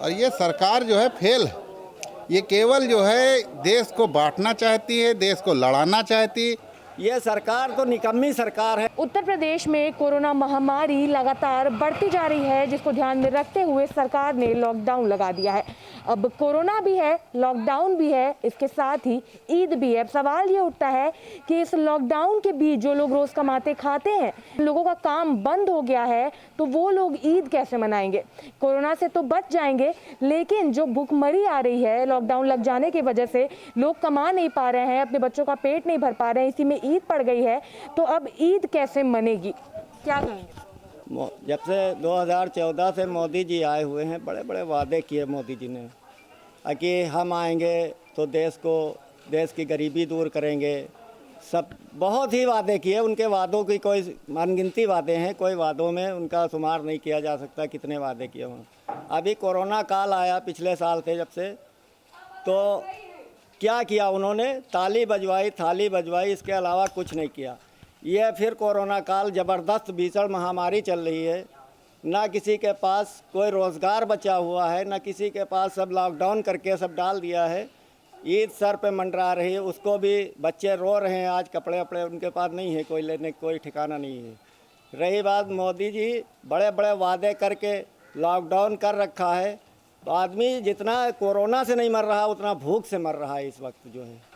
और ये सरकार जो है फेल है। ये केवल जो है देश को बांटना चाहती है, देश को लड़ाना चाहती है। ये सरकार तो निकम्मी सरकार है। उत्तर प्रदेश में कोरोना महामारी लगातार बढ़ती जा रही है, जिसको ध्यान में रखते हुए सरकार ने लॉकडाउन लगा दिया है। अब कोरोना भी है, लॉकडाउन भी है, इसके साथ ही ईद भी है। अब सवाल ये उठता है कि इस लॉकडाउन के बीच जो लोग रोज कमाते खाते हैं, लोगों का काम बंद हो गया है, तो वो लोग ईद कैसे मनाएंगे? कोरोना से तो बच जाएंगे, लेकिन जो भूखमरी आ रही है लॉकडाउन लग जाने की वजह से, लोग कमा नहीं पा रहे हैं, अपने बच्चों का पेट नहीं भर पा रहे हैं, इसी में ईद पड़ गई है, तो अब ईद कैसे मनेगी? क्या कहेंगे? जब से 2014 से मोदी जी आए हुए हैं, बड़े बड़े वादे किए मोदी जी ने कि हम आएंगे तो देश की गरीबी दूर करेंगे। सब बहुत ही वादे किए। उनके वादों की कोई अनगिनती वादे हैं, कोई वादों में उनका शुमार नहीं किया जा सकता कितने वादे किए हों। अभी कोरोना काल आया पिछले साल से, जब से तो क्या किया उन्होंने? थाली बजवाई, इसके अलावा कुछ नहीं किया। ये फिर कोरोना काल ज़बरदस्त भीषण महामारी चल रही है, ना किसी के पास कोई रोज़गार बचा हुआ है, ना किसी के पास, सब लॉकडाउन करके सब डाल दिया है। ईद सर पे मंडरा रही है, उसको भी बच्चे रो रहे हैं। आज कपड़े वपड़े उनके पास नहीं है, कोई लेने कोई ठिकाना नहीं है। रही बात, मोदी जी बड़े बड़े वादे करके लॉकडाउन कर रखा है, तो आदमी जितना कोरोना से नहीं मर रहा उतना भूख से मर रहा है इस वक्त। जो है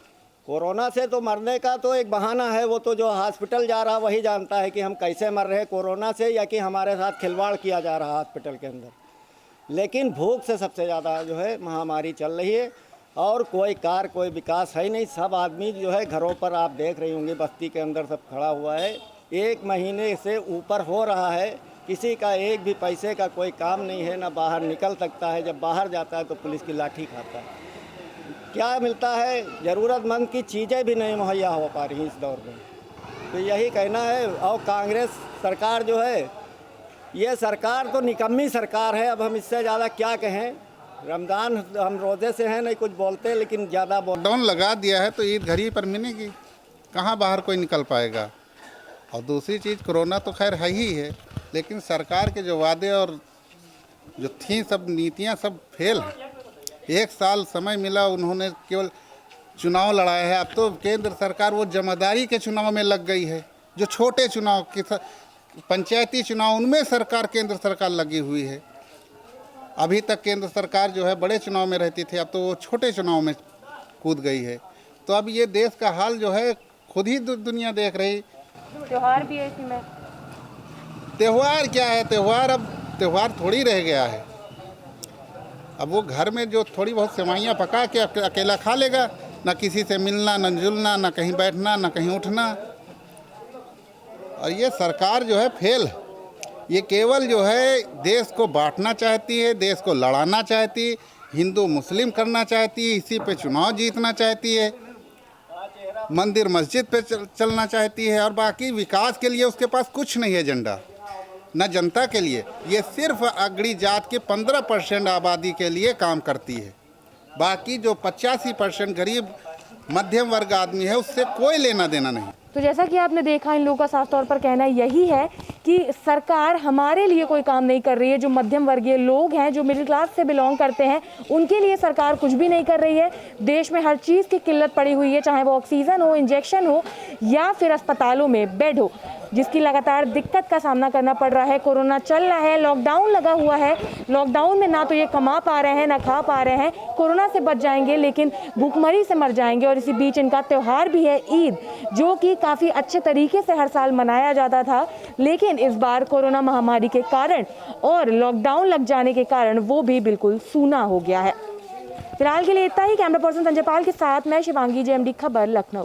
कोरोना से तो मरने का तो एक बहाना है, वो तो जो हॉस्पिटल जा रहा वही जानता है कि हम कैसे मर रहे हैं कोरोना से, या कि हमारे साथ खिलवाड़ किया जा रहा हॉस्पिटल के अंदर। लेकिन भूख से सबसे ज़्यादा जो है महामारी चल रही है, और कोई विकास है नहीं। सब आदमी जो है घरों पर, आप देख रही होंगी बस्ती के अंदर सब खड़ा हुआ है। 1 महीने से ऊपर हो रहा है, किसी का एक भी पैसे का कोई काम नहीं है, ना बाहर निकल सकता है। जब बाहर जाता है तो पुलिस की लाठी खाता है। क्या मिलता है? ज़रूरतमंद की चीज़ें भी नहीं मुहैया हो पा रही इस दौर में। तो यही कहना है। और कांग्रेस सरकार जो है, ये सरकार तो निकम्मी सरकार है। अब हम इससे ज़्यादा क्या कहें? रमज़ान हम रोज़े से हैं, नहीं कुछ बोलते, लेकिन ज़्यादा लॉकडाउन लगा दिया है तो ईद घर ही पर मिलेगी, कहाँ बाहर कोई निकल पाएगा। और दूसरी चीज़, कोरोना तो खैर है ही है, लेकिन सरकार के जो वादे और जो थी सब नीतियाँ सब फेल हैं। 1 साल समय मिला, उन्होंने केवल चुनाव लड़ाया है। अब तो केंद्र सरकार वो जमादारी के चुनाव में लग गई है। जो छोटे चुनाव के पंचायती चुनाव, उनमें केंद्र सरकार लगी हुई है। अभी तक केंद्र सरकार जो है बड़े चुनाव में रहती थी, अब तो वो छोटे चुनाव में कूद गई है। तो अब ये देश का हाल जो है खुद ही दुनिया देख रही। त्योहार भी है इसी में। त्यौहार क्या है? अब त्यौहार थोड़ी रह गया है। अब वो घर में जो थोड़ी बहुत सेवइयाँ पका के अकेला खा लेगा, ना किसी से मिलना, ना जुलना, ना कहीं बैठना, ना कहीं उठना। और ये सरकार जो है फेल है। ये केवल जो है देश को बांटना चाहती है, देश को लड़ाना चाहती है, हिंदू मुस्लिम करना चाहती है, इसी पे चुनाव जीतना चाहती है, मंदिर मस्जिद पे चलना चाहती है, और बाकी विकास के लिए उसके पास कुछ नहीं है एजेंडा, न जनता के लिए। ये सिर्फ अगड़ी जात के 15% आबादी के लिए काम करती है। बाकी जो 85% गरीब मध्यम वर्ग आदमी है, उससे कोई लेना देना नहीं। तो जैसा कि आपने देखा, इन लोगों का साफ तौर पर कहना यही है कि सरकार हमारे लिए कोई काम नहीं कर रही है। जो मध्यम वर्गीय लोग हैं, जो मिडिल क्लास से बिलोंग करते हैं, उनके लिए सरकार कुछ भी नहीं कर रही है। देश में हर चीज़ की किल्लत पड़ी हुई है, चाहे वो ऑक्सीजन हो, इंजेक्शन हो, या फिर अस्पतालों में बेड हो, जिसकी लगातार दिक्कत का सामना करना पड़ रहा है। कोरोना चल रहा है, लॉकडाउन लगा हुआ है। लॉकडाउन में ना तो ये कमा पा रहे हैं, ना खा पा रहे हैं। कोरोना से बच जाएंगे, लेकिन भूखमरी से मर जाएंगे। और इसी बीच इनका त्यौहार भी है ईद, जो कि काफ़ी अच्छे तरीके से हर साल मनाया जाता था, लेकिन इस बार कोरोना महामारी के कारण और लॉकडाउन लग जाने के कारण वो भी बिल्कुल सूना हो गया है। फिलहाल के लिए इतना ही। कैमरा पर्सन संजय पाल के साथ मैं शिवांगी, JMD खबर, लखनऊ।